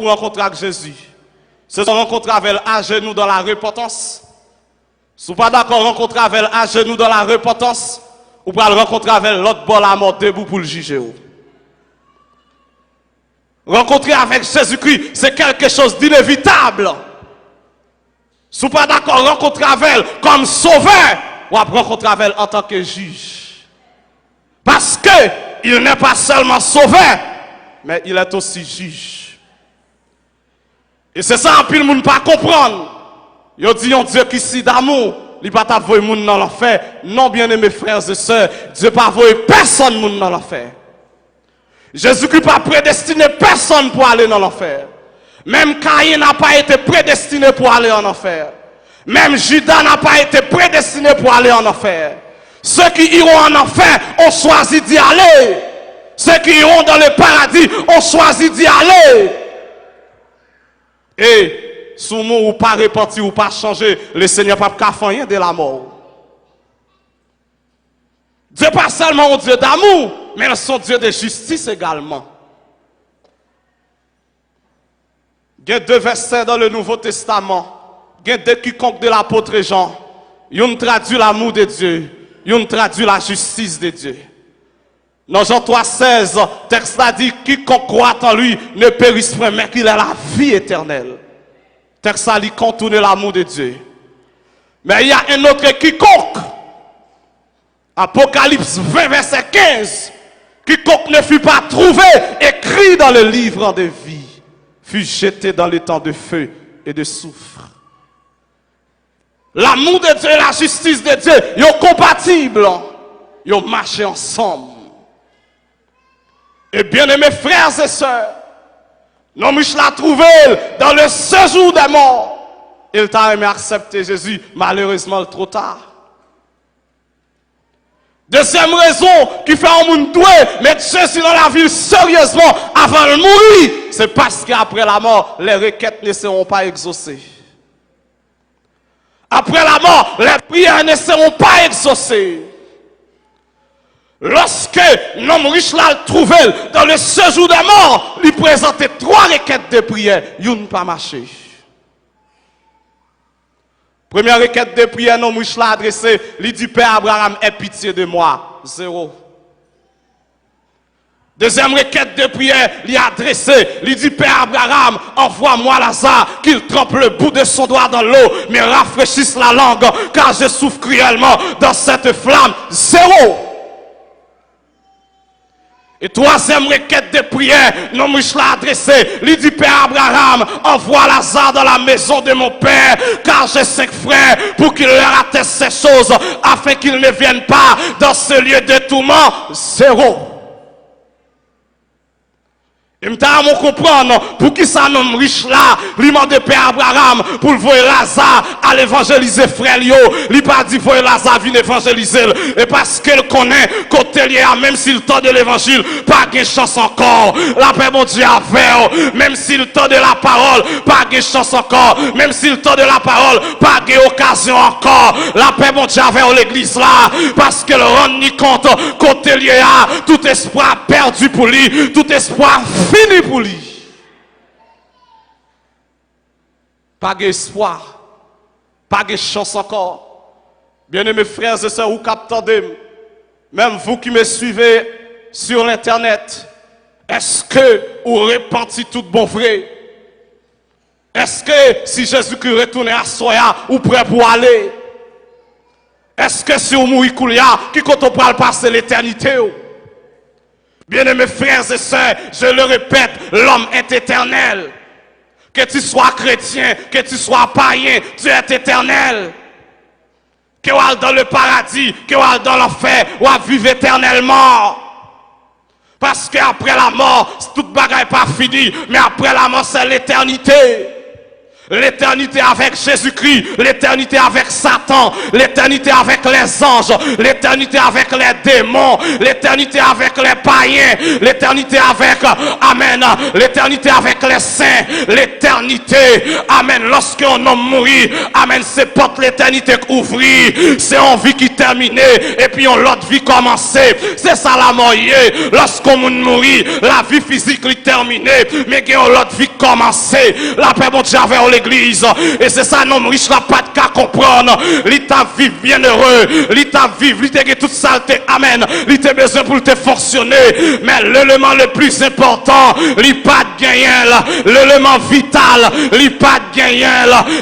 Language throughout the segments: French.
pour rencontrer avec Jésus. C'est une rencontre avec à genoux dans la repentance. Si vous pas d'accord, rencontrer avec à genoux dans la repentance, ou pas le rencontrer avec l'autre bord la mort debout pour le juger. Rencontrer avec Jésus-Christ, c'est quelque chose d'inévitable. Si vous pas d'accord, rencontrer avec elle comme sauveur, ou rencontrer avec elle en tant que juge. Parce que il n'est pas seulement sauveur, mais il est aussi juge. Et c'est ça, puis le monde pas comprendre. Il dit un Dieu qui si d'amour, il pas t'envoyer monde dans l'enfer. Non, bien-aimés frères et sœurs, Dieu pas envoyer personne monde dans l'enfer. Jésus-Christ n'a pas prédestiné personne pour aller dans l'enfer. Même Caïn n'a pas été prédestiné pour aller en enfer. Même Judas n'a pas été prédestiné pour aller en enfer. Ceux qui iront en enfer ont choisi d'y aller. Ceux qui iront dans le paradis ont choisi d'y aller. Et si vous ou pas repenti ou pas changé, le Seigneur n'a pas fait rien de la mort. Dieu n'est pas seulement un Dieu d'amour, mais son Dieu de justice également. Il y a deux versets dans le Nouveau Testament. Il y a deux quiconque de l'apôtre Jean. Ils traduit l'amour de Dieu. Ils traduit la justice de Dieu. Dans Jean 3,16, texte a dit, quiconque croit en lui ne périsse point, mais qu'il a la vie éternelle. Texte a dit, contourner l'amour de Dieu. Mais il y a un autre quiconque. Apocalypse 20, verset 15. Quiconque ne fut pas trouvé, écrit dans le livre de vie, fut jeté dans le temps de feu et de soufre. L'amour de Dieu et la justice de Dieu, ils sont compatibles. Ils ont marché ensemble. Et bien aimés frères et sœurs, nous l'a trouvé dans le séjour des morts. Il t'a aimé accepter Jésus, malheureusement trop tard. Deuxième raison qui fait un monde doué mettre Jésus dans la vie sérieusement avant de mourir, c'est parce qu'après la mort, les requêtes ne seront pas exaucées. Après la mort, les prières ne seront pas exaucées. Lorsque l'homme riche l'a trouvé dans le séjour des morts, il présentait 3 requêtes de prière. Une pas marché. Première requête de prière, l'homme riche l'a adressé. Il dit, Père Abraham, aie pitié de moi. 0. Deuxième requête de prière, il a adressé. Il dit, Père Abraham, envoie-moi Lazare, qu'il trempe le bout de son doigt dans l'eau, mais rafraîchisse la langue, car je souffre cruellement dans cette flamme. 0. Et troisième requête de prière, non, je l'ai adressé. Il dit, Père Abraham, envoie Lazare dans la maison de mon père, car j'ai 5 frères, pour qu'il leur atteste ces choses, afin qu'ils ne viennent pas dans ce lieu de tourment. 0. Et m'ta comprendre pour qui ça nomme riche là, lui demande Père Abraham pour le voir Lazare à l'évangéliser frère yo, lui pas dit voir Lazare venir évangéliser et parce qu'elle connaît côté lié même s'il tend de l'évangile, pas de chance encore. La paix mon Dieu avec même s'il tend de la parole, pas de chance encore, même s'il tend de la parole, pas d'occasion encore. La paix mon Dieu avec l'église là parce qu'elle rend ni compte côté lié à tout espoir perdu pour lui, tout espoir fini pour lui. Pas d'espoir, pas de chance encore. Bien-aimés frères et sœurs, vous captez, même vous qui me suivez sur l'internet, est-ce que vous repentez tout bon vrai? Est-ce que si Jésus-Christ retourne à Soya, vous prêt pour aller? Est-ce que si vous mourrez Koulia, qui compte on parle passer l'éternité? Bien-aimés frères et sœurs, je le répète, l'homme est éternel. Que tu sois chrétien, que tu sois païen, tu es éternel. Que tu ailles dans le paradis, que tu ailles dans l'enfer, ou à vivre éternellement. Parce qu'après la mort, toute bagaille n'est pas finie, mais après la mort, c'est l'éternité. L'éternité avec Jésus-Christ, l'éternité avec Satan, l'éternité avec les anges, l'éternité avec les démons, l'éternité avec les païens, l'éternité avec, amen, l'éternité avec les saints, l'éternité. Amen. Lorsque un homme mourit, amen, c'est porte l'éternité ouvrie. C'est une vie qui terminée et puis on l'autre vie commencée. C'est ça la mort. Lorsqu'on mourit, la vie physique est terminée, mais qu'il y a l'autre vie commencée. La paix bon Dieu avec l'église. Et c'est ça, non riche n'a pas de cas comprendre. L'état vivre bien heureux. L'état vivre, l'état qui toute saleté. Amen. L'état besoin pour te fonctionner. Mais l'élément le plus important, l'état pas de gagner. L'élément vital, l'état pas de gagner.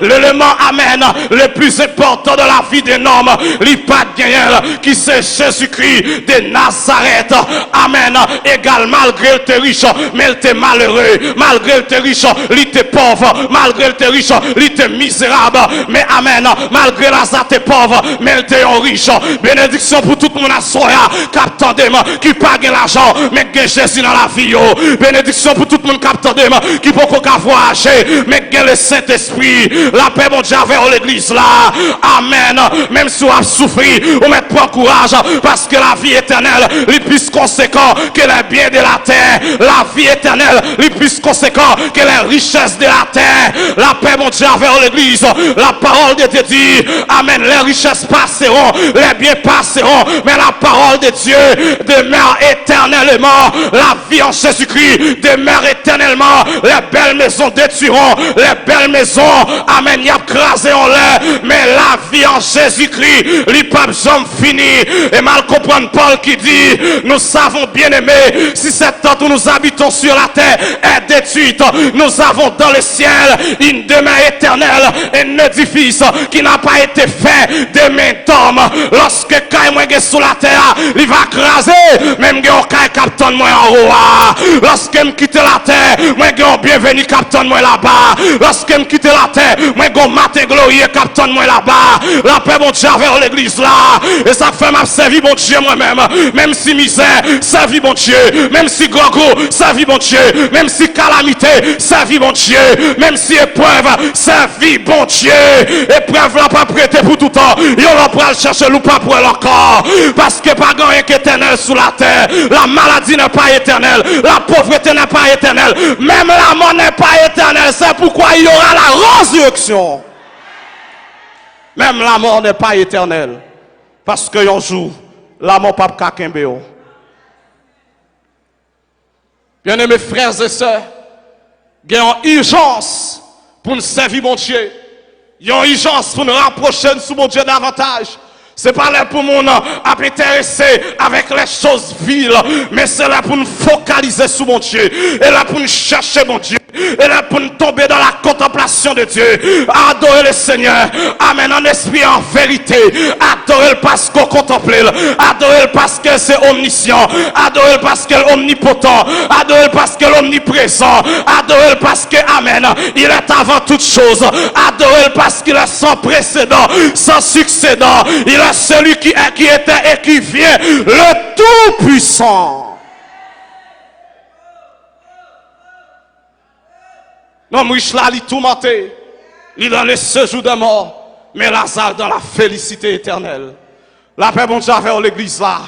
L'élément, amen, le plus important de la vie d'un homme, l'état pas de gagner. Qui c'est Jésus-Christ de Nazareth. Amen. Égal, malgré le t'es riche, mais il t'est malheureux. Malgré le t'es riche, il t'est pauvre. Malgré le t'es riche, il t'est misérable. Mais amen. Malgré Lazare t'es pauvre, mais il t'est riche. Bénédiction pour tout le monde à soya, captant qui pague l'argent, mais qui Jésus dans la vie. Bénédiction pour tout le monde captant qui peut qu'on voyager, mais qui le Saint-Esprit. La paix, mon Dieu, avec l'église là. Amen. Même si on a souffert, on met pas courage, parce que la vie éternelle, les plus conséquent que les biens de la terre. La vie éternelle, les plus conséquent que les richesses de la terre. La paix, mon Dieu, avec l'église. La parole de Dieu dit, amen, les richesses passeront, les biens passeront, mais la parole de Dieu demeure éternellement. La vie en Jésus-Christ demeure éternellement. Les belles maisons détruiront, les belles maisons, amen, y a crasé en l'air, mais la vie en Jésus-Christ, les papes sont finis. Et mal comprendre Paul qui dit, nous savons bien aimé, si cette terre où nous habitons sur la terre est détruite, nous avons dans le ciel une demeure éternelle, un édifice qui n'a pas été fait de main d'homme. Lorsque quand moi est sur la terre, il va craser, même quand captain moi en haut. Lorsque je quitte la terre, moi je bienvenue captain moi là-bas. Lorsque je quitte la terre, moi je matin glorieux captain moi là-bas. La paix mon Dieu vers l'église là, et ça fait m'a servi mon Dieu moi-même, même si misère, servi mon Dieu, même si gogo, servi mon Dieu, même si calamité, servi mon Dieu, même si épreuve, servi bon Dieu. Épreuve là pas prêté pour tout temps, il va pas chercher ou pas pour leur corps, parce que pas rien qu'éternel sous la terre. La maladie n'est pas éternelle, la pauvreté n'est pas éternelle, même la mort n'est pas éternelle. C'est pourquoi il y aura la résurrection. Même la mort n'est pas éternelle, parce que un jour la mort pas kakembeo. Bien-aimés frères et sœurs, il y a une urgence pour nous servir mon Dieu. Il y a une urgence pour nous rapprocher de mon Dieu davantage. C'est pas là pour nous intéresser avec les choses viles, mais c'est là pour nous focaliser sur mon Dieu. Et là pour nous chercher mon Dieu. Et là pour nous tomber dans la contemplation de Dieu. Adorer le Seigneur. Amen. En esprit, en vérité. Adorer parce qu'on contemple. Adorer parce que c'est omniscient. Adorer parce qu'il est omnipotent. Adorer parce qu'il est omniprésent. Adorer parce que, amen, il est avant toute chose. Adorer parce qu'il est sans précédent, sans succédant. Il est celui qui est, qui était et qui vient, le Tout-Puissant. Non, riche là, il est tourmenté. Il est dans le séjour de mort. Mais Lazare dans la félicité éternelle. La paix, mon Dieu, vers l'église là.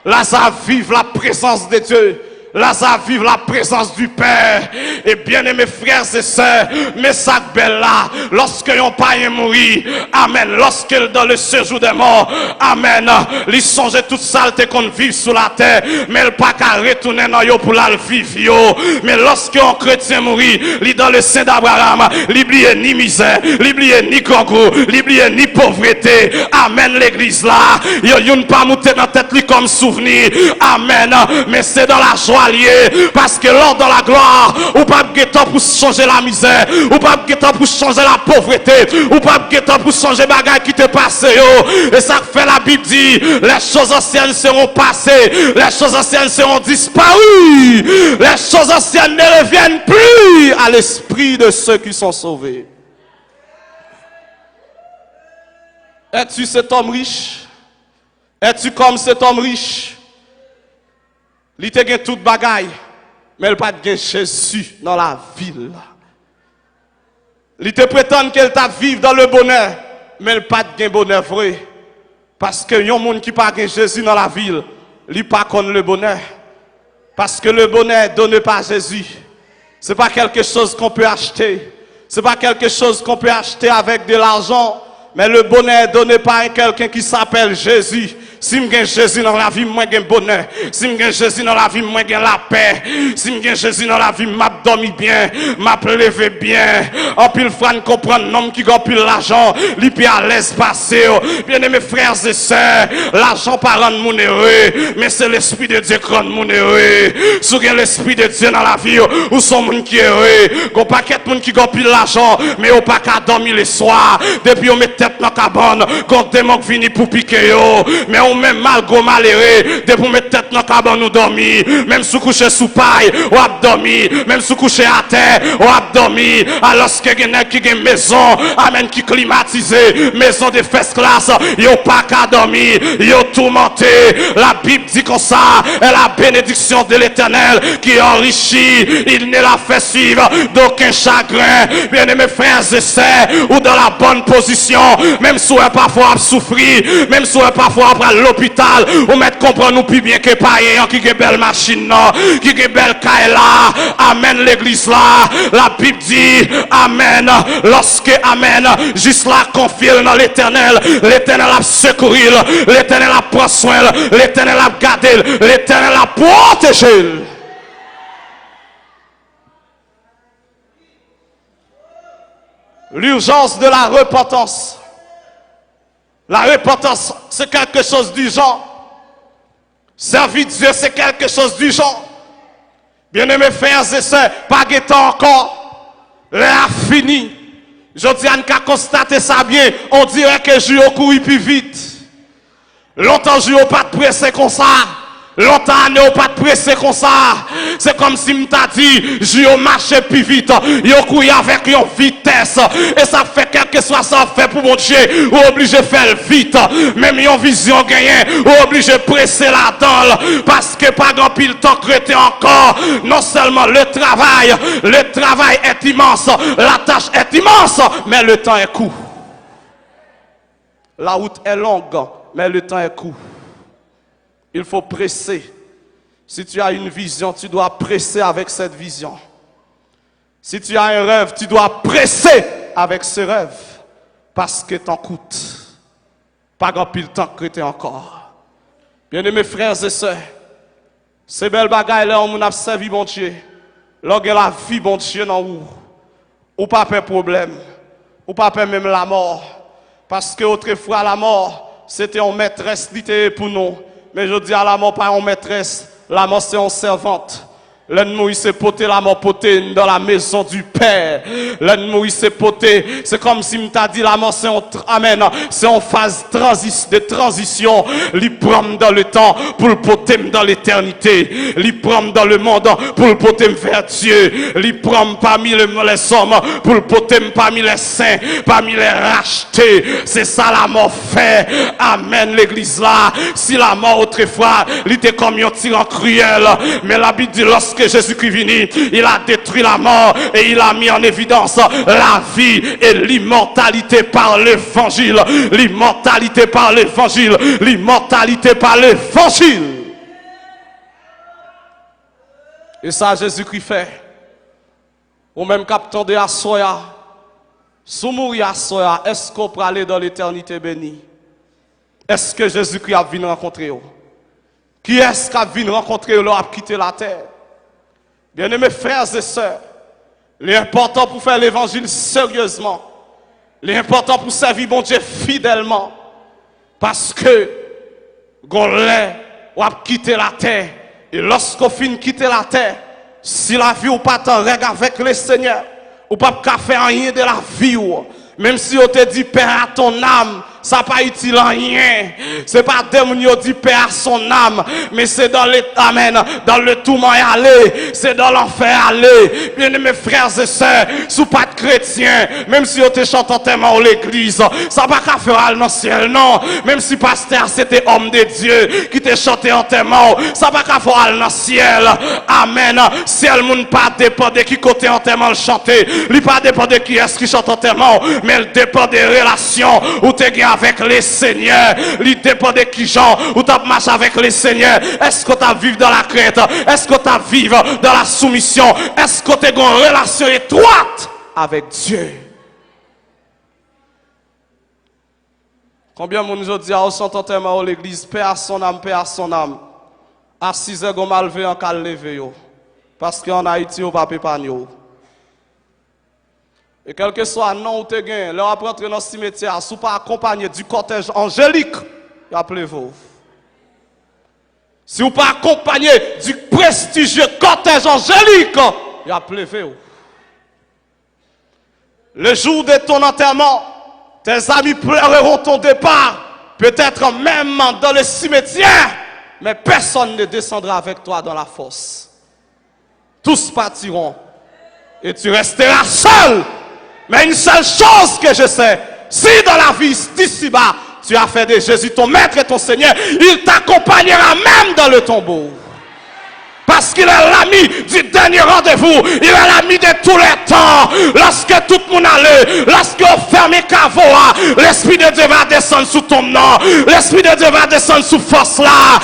Lazare vive la présence de Dieu. Lazare vive la présence du Père. Et bien aimés frères et sœurs, mais ça belle là, lorsque yon païen mourit, amen, lorsque dans le séjour des morts, amen, il songe toute saleté qu'on vit sur la terre, mais il pas qu'à retourner dans yo pour la vivre yo. Mais lorsque un chrétien mourit, il dans le sein d'Abraham, il oublie ni misère, il oublie ni concours, il oublie ni pauvreté. Amen, l'église là, yon pas monter dans tête lui comme souvenir. Amen, mais c'est dans la joie. Parce que lors dans la gloire, ou pas de temps pour changer la misère, ou pas de temps pour changer la pauvreté, ou pas de temps pour changer les bagages qui te passent. Et ça fait la Bible dit, les choses anciennes seront passées, les choses anciennes seront disparues, les choses anciennes ne reviennent plus à l'esprit de ceux qui sont sauvés. Es-tu cet homme riche? Es-tu comme cet homme riche? Il te gagne toute bagaille, mais il pas de Jésus dans la ville. Il te prétend qu'elle t'a vivre dans le bonheur, mais il pas de bonheur vrai. Parce que y a un monde qui pas de Jésus dans la ville, il pas connaît le bonheur. Parce que le bonheur donné par Jésus, c'est pas quelque chose qu'on peut acheter. Ce n'est pas quelque chose qu'on peut acheter avec de l'argent. Mais le bonheur est donné par quelqu'un qui s'appelle Jésus. Si je Jésus dans la vie, moi j'ai bonheur. Si je Jésus dans la vie, moi j'ai la paix. Si je Jésus dans la vie, m'a dormi bien, m'a levé bien. En pile frère comprendre l'homme qui a plus l'argent, lui puis à l'aise passer. Bien aimés frères et sœurs, l'argent pas rendre mon heureux, mais c'est l'esprit de Dieu qui rend mon heureux. Si l'esprit de Dieu dans la vie, ou son monde qui est heureux, qu'on paquet de monde qui a plus l'argent, mais on pas qu'à dormir le soir. Depuis on met tête dans la cabane, quand démon vient pour piquer yo, mais on même mal go malheureux, depuis on met tête dans la cabane nous dormir, même sous coucher sous paille, ou a dormi, même sous coucher à terre, ou a dormi, alors que quelqu'un qui a une maison, amen, qui climatisé, maison de first class, yo pas qu'à dormir, yo tourmenté. La Bible dit comme ça, est la bénédiction de l'Éternel qui enrichit, il ne la fait suivre d'aucun chagrin. Bien aimés frères et sœurs, ou dans la bonne position, même si on est parfois à souffrir, même si on est parfois à l'hôpital, ou mettre comprendre nous plus bien que païen qui a belle machine, qui a belle caille là, amen l'église là, la Bible dit, amen, lorsque, amen, juste là confie dans l'Éternel, l'Éternel a secouru, l'Éternel a pris soin, l'Éternel a gardé, l'Éternel a protégé. L'urgence de la repentance. La repentance, c'est quelque chose du genre. Servir Dieu, c'est quelque chose du genre. Bien-aimés frères et sœurs, pas guettant encore. L'heure fini. Je dis à nous qu'à constater ça bien. On dirait que je vais courir plus vite. Longtemps je vais pas de presser comme ça. Longtemps, on n'a pas de pressé comme ça. C'est comme si je t'a dit, je marche plus vite. Je cours avec une vitesse. Et ça fait quelque soit ça fait pour mon Dieu. Ou obligé de faire vite. Même une vision gagnée. Ou obligé de presser la dalle. Parce que pas grand pile temps crété encore. Non seulement le travail est immense. La tâche est immense. Mais le temps est court. La route est longue. Mais le temps est court. Il faut presser. Si tu as une vision, tu dois presser avec cette vision. Si tu as un rêve, tu dois presser avec ce rêve. Parce que t'en coûte. Pas grand pile temps que tu es encore. Bien-aimés frères et sœurs, ces belles bagailles là, on a servi bon Dieu. Lorsque la vie bon Dieu dans vous, ou pas de problème, ou pas peur même la mort. Parce que autrefois la mort, c'était une maîtresse littéraire pour nous. Mais je dis à la mort, pas une maîtresse, la mort c'est une servante. L'ennemi s'est poté, la mort poté dans la maison du Père. L'ennemi s'est poté, c'est comme si m't'a dit la mort c'est amen, c'est en phase de transition. L'y prend dans le temps pour le poter dans l'éternité. L'y prend dans le monde pour le poter vers Dieu. L'y prend parmi les hommes pour le poter parmi les saints, parmi les rachetés. C'est ça la mort fait. Amen l'église là. Si la mort autrefois, il était comme un tyran cruel, mais la Bible dit lorsque Jésus-Christ venu, il a détruit la mort et il a mis en évidence la vie et l'immortalité par l'évangile. L'immortalité par l'évangile. L'immortalité par l'évangile. Et ça, Jésus-Christ fait. Ou même captant de Assoya. Sous mourir Assoya, est-ce qu'on peut aller dans l'éternité bénie? Est-ce que Jésus-Christ a venu rencontrer vous? Qui est-ce qui a venu rencontrer vous a quitté la terre? Bien-aimés frères et sœurs, l'important pour faire l'évangile sérieusement, l'important pour servir bon Dieu fidèlement, parce que Gonlé a quitté la terre, et lorsqu'on finit quitter la terre, si la vie ou pas t'en règle avec le Seigneur, ou pas faire rien de la vie, même si on te dit Père à ton âme, ça pas utile rien. C'est pas démon dit Père à son âme, mais c'est dans amen, dans le tourment et aller, c'est dans l'enfer aller. Bien mes frères et sœurs, sous pas de chrétiens, même si on te chante tellement l'église, ça pas qu'à faire dans le ciel, non. Même si pasteur c'était homme de Dieu qui te chanté en témoin, ça pas qu'à faire dans le ciel. Amen. Ciel moun pas dépend de qui côté en témoin le chanter, lui pas dépend de qui est-ce qui chante en témoin, mais il dépend des relations où tu es avec les seigneurs. Il dépend de qui genre où tu marches avec les seigneurs. Est-ce que tu vivre dans la crainte? Est-ce que tu vivre dans la soumission? Est-ce que tu as une relation étroite avec Dieu. Combien de monde aujourd'hui a chanté tellement à l'église, paix à son âme, paix à son âme. À 6 heures, on m'a levé en cas levé. Parce qu'en Haïti, on va pas épargner. Et quel que soit le nom où tu gagnes, leur après entrer dans le cimetière, si vous pas accompagné du cortège angélique, il appelez-vous. Si vous pas accompagné du prestigieux cortège angélique, il appelez-vous. Le jour de ton enterrement, tes amis pleureront ton départ, peut-être même dans le cimetière, mais personne ne descendra avec toi dans la fosse. Tous partiront et tu resteras seul. Mais une seule chose que je sais, si dans la vie d'ici-bas, tu as fait de Jésus ton maître et ton Seigneur, il t'accompagnera même dans le tombeau. Parce qu'il est l'ami du dernier rendez-vous. Il est l'ami de tous les temps. Lorsque tout le monde allait, lorsque on ferme les caveaux, l'Esprit de Dieu va descendre sous ton nom. L'Esprit de Dieu va descendre sous force là.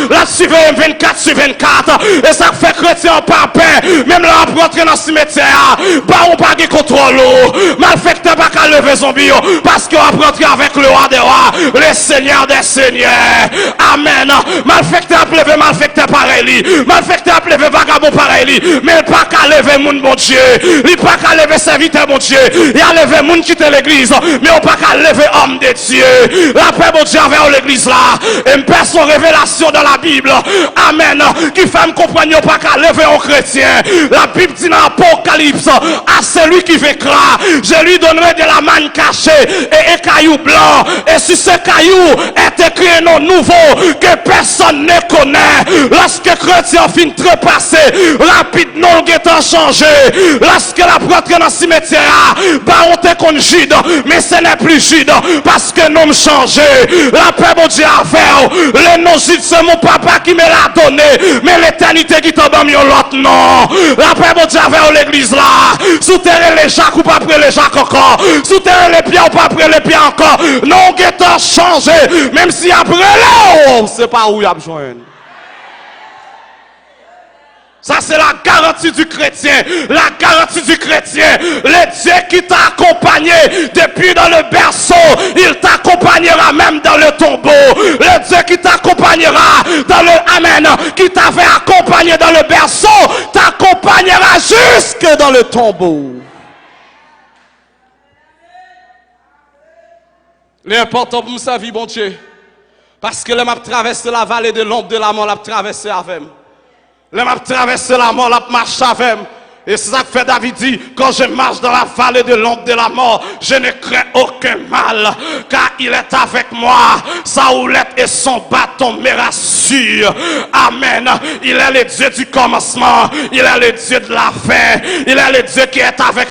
Là, suivez 24 sur 24. Et ça fait chrétien par paix. Même là, on peut entrer dans le cimetière. Bah, on pas de contrôle. Malfecteur pas qu'à lever zombie. Parce qu'on va entrer avec le roi des rois. Le Seigneur des seigneurs. Amen. Malfecteur a levé, malfecteur pareil. Malfecteur a levé vagabond pareil, mais il pas qu'à lever moun bon Dieu, il pas qu'à lever serviteur bon Dieu, il a levé moun qui était l'église, mais on pas qu'à lever homme de Dieu. La paix bon Dieu avec l'église là, et me perd son révélation dans la Bible, amen, qui fait me comprendre pas qu'à lever un chrétien. La Bible dit dans l'Apocalypse, à celui qui vaincra, je lui donnerai de la manne cachée et un caillou blanc, et sur ce caillou est écrit un nom nouveau que personne ne connaît. Lorsque chrétien fin trépasser, rapidement le guettant changé. Lorsque la prêtre dans le cimetière, bah on te qu'on Jude, mais ce n'est plus Jude, parce que nous me changé. La paix mon Dieu a fait, le nom Jude c'est mon papa qui me l'a donné, mais l'éternité qui t'a donné l'autre nom. La paix mon Dieu a fait l'église là, sous terre les Jacques ou pas après les Jacques encore, sous terre les pieds ou pas après les pieds encore. Non guettant changé, même si après là, c'est pas où il a besoin. Ça, c'est la garantie du chrétien. La garantie du chrétien. Le Dieu qui t'a accompagné depuis dans le berceau, il t'accompagnera même dans le tombeau. Le Dieu qui t'accompagnera dans le Amen, qui t'avait accompagné dans le berceau, t'accompagnera jusque dans le tombeau. L'important pour sa vie, bon Dieu. Parce que le m'a traversé la vallée de l'ombre de la mort, l'a traversé avec moi. Le m'a traversé la mort, la marche avec. Et c'est ça que fait David dit, quand je marche dans la vallée de l'ombre de la mort, je ne crains aucun mal, car il est avec moi. Sa houlette et son bâton me rassurent. Amen. Il est le Dieu du commencement. Il est le Dieu de la fin. Il est le Dieu qui est avec